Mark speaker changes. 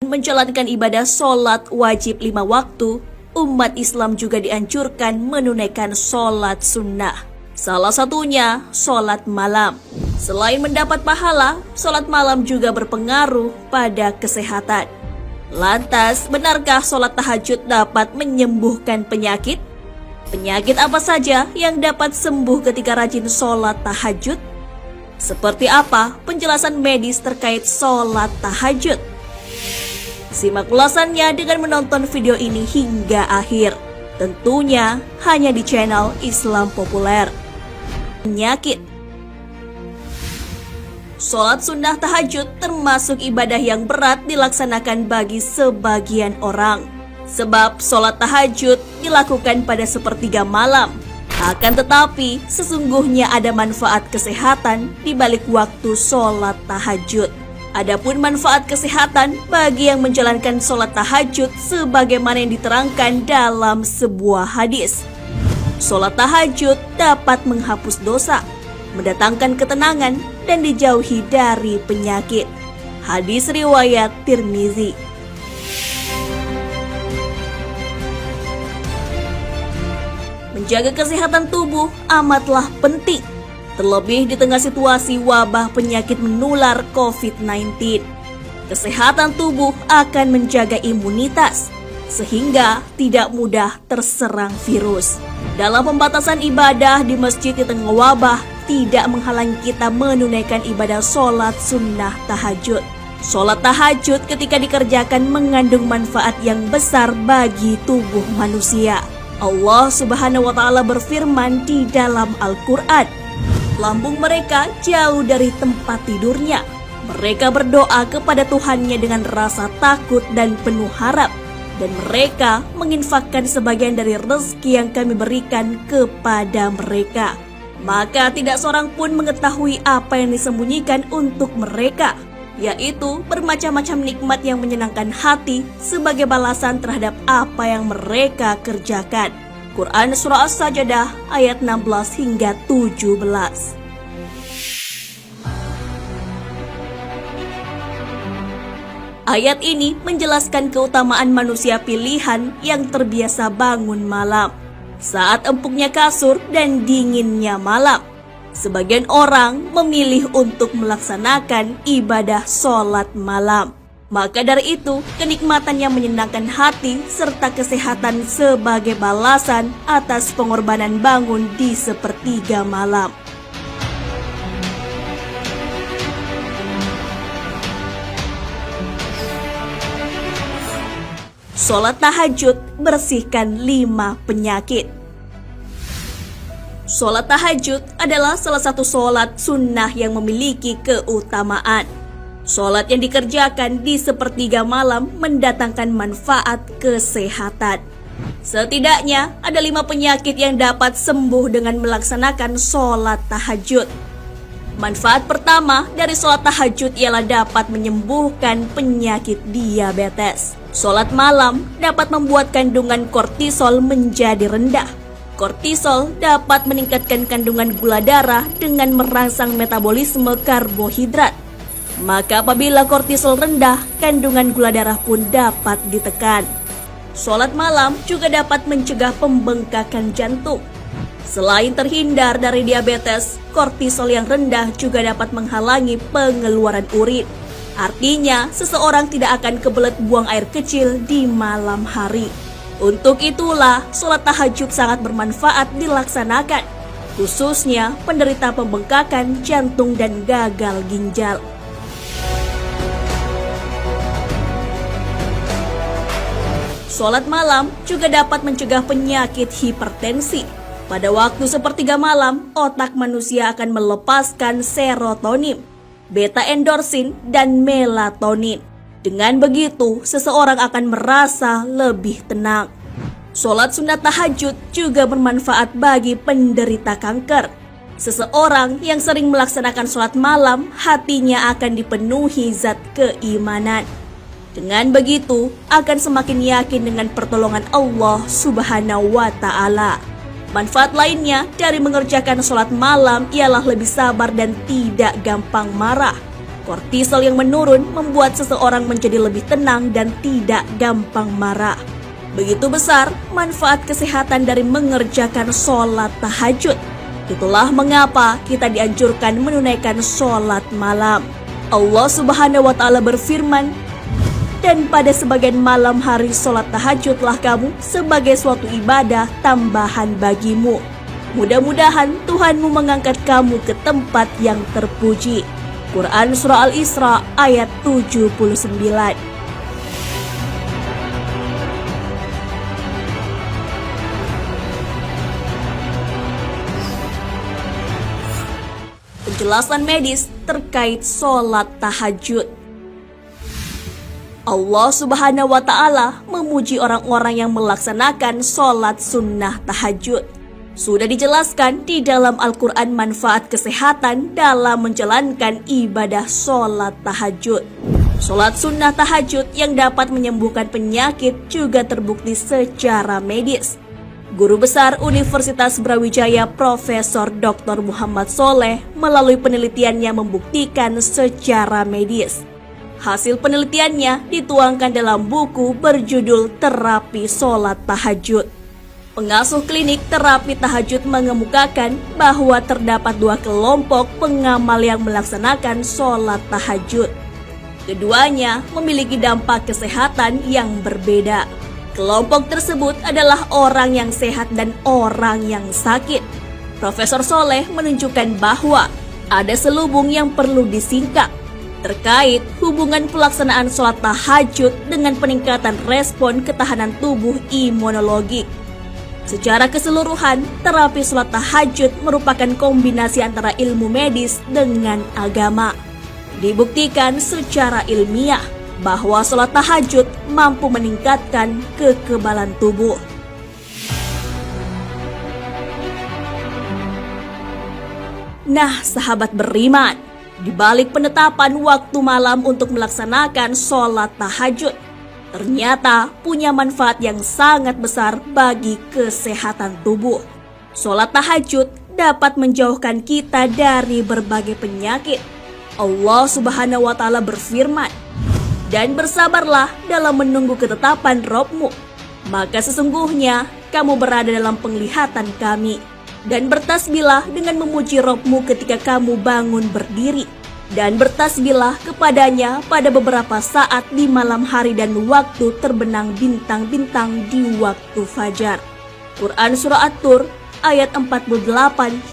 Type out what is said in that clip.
Speaker 1: menjalankan ibadah sholat wajib 5 waktu, umat Islam juga dianjurkan menunaikan sholat sunnah. Salah satunya sholat malam. Selain mendapat pahala, sholat malam juga berpengaruh pada kesehatan. Lantas, benarkah sholat tahajud dapat menyembuhkan penyakit? Penyakit apa saja yang dapat sembuh ketika rajin sholat tahajud? Seperti apa penjelasan medis terkait sholat tahajud? Simak ulasannya dengan menonton video ini hingga akhir. Tentunya hanya di channel Islam Populer. Penyakit. Sholat sunnah tahajud termasuk ibadah yang berat dilaksanakan bagi sebagian orang. Sebab sholat tahajud dilakukan pada sepertiga malam. Akan tetapi, sesungguhnya ada manfaat kesehatan di balik waktu sholat tahajud. Adapun manfaat kesehatan bagi yang menjalankan sholat tahajud sebagaimana yang diterangkan dalam sebuah hadis. Sholat tahajud dapat menghapus dosa, mendatangkan ketenangan, dan dijauhi dari penyakit. Hadis riwayat Tirmizi. Menjaga kesehatan tubuh amatlah penting, terlebih di tengah situasi wabah penyakit menular COVID-19. Kesehatan tubuh akan menjaga imunitas, sehingga tidak mudah terserang virus. Dalam pembatasan ibadah di masjid di tengah wabah, tidak menghalangi kita menunaikan ibadah sholat sunnah tahajud. Sholat tahajud ketika dikerjakan mengandung manfaat yang besar bagi tubuh manusia. Allah Subhanahu wa Ta'ala berfirman di dalam Al-Quran, lambung mereka jauh dari tempat tidurnya. Mereka berdoa kepada Tuhannya dengan rasa takut dan penuh harap, dan mereka menginfakkan sebagian dari rezeki yang kami berikan kepada mereka. Maka tidak seorang pun mengetahui apa yang disembunyikan untuk mereka, yaitu bermacam-macam nikmat yang menyenangkan hati sebagai balasan terhadap apa yang mereka kerjakan. Quran Surah As-Sajdah ayat 16 hingga 17. Ayat ini menjelaskan keutamaan manusia pilihan yang terbiasa bangun malam saat empuknya kasur dan dinginnya malam. Sebagian orang memilih untuk melaksanakan ibadah sholat malam. Maka dari itu, kenikmatan yang menyenangkan hati serta kesehatan sebagai balasan atas pengorbanan bangun di sepertiga malam. Sholat tahajud bersihkan 5 penyakit. Sholat tahajud adalah salah satu sholat sunnah yang memiliki keutamaan. Sholat yang dikerjakan di sepertiga malam mendatangkan manfaat kesehatan. Setidaknya ada 5 penyakit yang dapat sembuh dengan melaksanakan sholat tahajud. Manfaat pertama dari sholat tahajud ialah dapat menyembuhkan penyakit diabetes. Sholat malam dapat membuat kandungan kortisol menjadi rendah. Kortisol dapat meningkatkan kandungan gula darah dengan merangsang metabolisme karbohidrat. Maka apabila kortisol rendah, kandungan gula darah pun dapat ditekan. Sholat malam juga dapat mencegah pembengkakan jantung. Selain terhindar dari diabetes, kortisol yang rendah juga dapat menghalangi pengeluaran urin. Artinya, seseorang tidak akan kebelet buang air kecil di malam hari. Untuk itulah, sholat tahajud sangat bermanfaat dilaksanakan, khususnya penderita pembengkakan jantung dan gagal ginjal. Sholat malam juga dapat mencegah penyakit hipertensi. Pada waktu sepertiga malam, otak manusia akan melepaskan serotonin, beta endorfin, dan melatonin. Dengan begitu, seseorang akan merasa lebih tenang. Sholat sunat tahajud juga bermanfaat bagi penderita kanker. Seseorang yang sering melaksanakan sholat malam, hatinya akan dipenuhi zat keimanan. Dengan begitu, akan semakin yakin dengan pertolongan Allah Subhanahu wa Ta'ala. Manfaat lainnya dari mengerjakan sholat malam ialah lebih sabar dan tidak gampang marah. Kortisol yang menurun membuat seseorang menjadi lebih tenang dan tidak gampang marah. Begitu besar manfaat kesehatan dari mengerjakan sholat tahajud. Itulah mengapa kita dianjurkan menunaikan sholat malam. Allah Subhanahu wa Ta'ala berfirman, "Dan pada sebagian malam hari sholat tahajudlah kamu sebagai suatu ibadah tambahan bagimu. Mudah-mudahan Tuhanmu mengangkat kamu ke tempat yang terpuji." Quran Surah Al-Isra ayat 79. Penjelasan medis terkait sholat tahajud. Allah Subhanahu wa Ta'ala memuji orang-orang yang melaksanakan sholat sunnah tahajud. Sudah dijelaskan di dalam Al-Quran manfaat kesehatan dalam menjalankan ibadah sholat tahajud. Sholat sunnah tahajud yang dapat menyembuhkan penyakit juga terbukti secara medis. Guru Besar Universitas Brawijaya Profesor Dr. Muhammad Soleh melalui penelitiannya membuktikan secara medis. Hasil penelitiannya dituangkan dalam buku berjudul Terapi Sholat Tahajud. Pengasuh klinik terapi tahajud mengemukakan bahwa terdapat dua kelompok pengamal yang melaksanakan sholat tahajud. Keduanya memiliki dampak kesehatan yang berbeda. Kelompok tersebut adalah orang yang sehat dan orang yang sakit. Profesor Soleh menunjukkan bahwa ada selubung yang perlu disingkap terkait hubungan pelaksanaan sholat tahajud dengan peningkatan respon ketahanan tubuh imunologik. Secara keseluruhan, terapi sholat tahajud merupakan kombinasi antara ilmu medis dengan agama. Dibuktikan secara ilmiah bahwa sholat tahajud mampu meningkatkan kekebalan tubuh. Nah, sahabat beriman, di balik penetapan waktu malam untuk melaksanakan sholat tahajud, ternyata punya manfaat yang sangat besar bagi kesehatan tubuh. Sholat tahajud dapat menjauhkan kita dari berbagai penyakit. Allah Subhanahu wa Ta'ala berfirman, "Dan bersabarlah dalam menunggu ketetapan Rabb-Mu, maka sesungguhnya kamu berada dalam penglihatan Kami. Dan bertasbihlah dengan memuji Rabb-Mu ketika kamu bangun berdiri. Dan bertasbihlah kepadanya pada beberapa saat di malam hari dan waktu terbenam bintang-bintang di waktu fajar." Quran Surah At-Tur ayat 48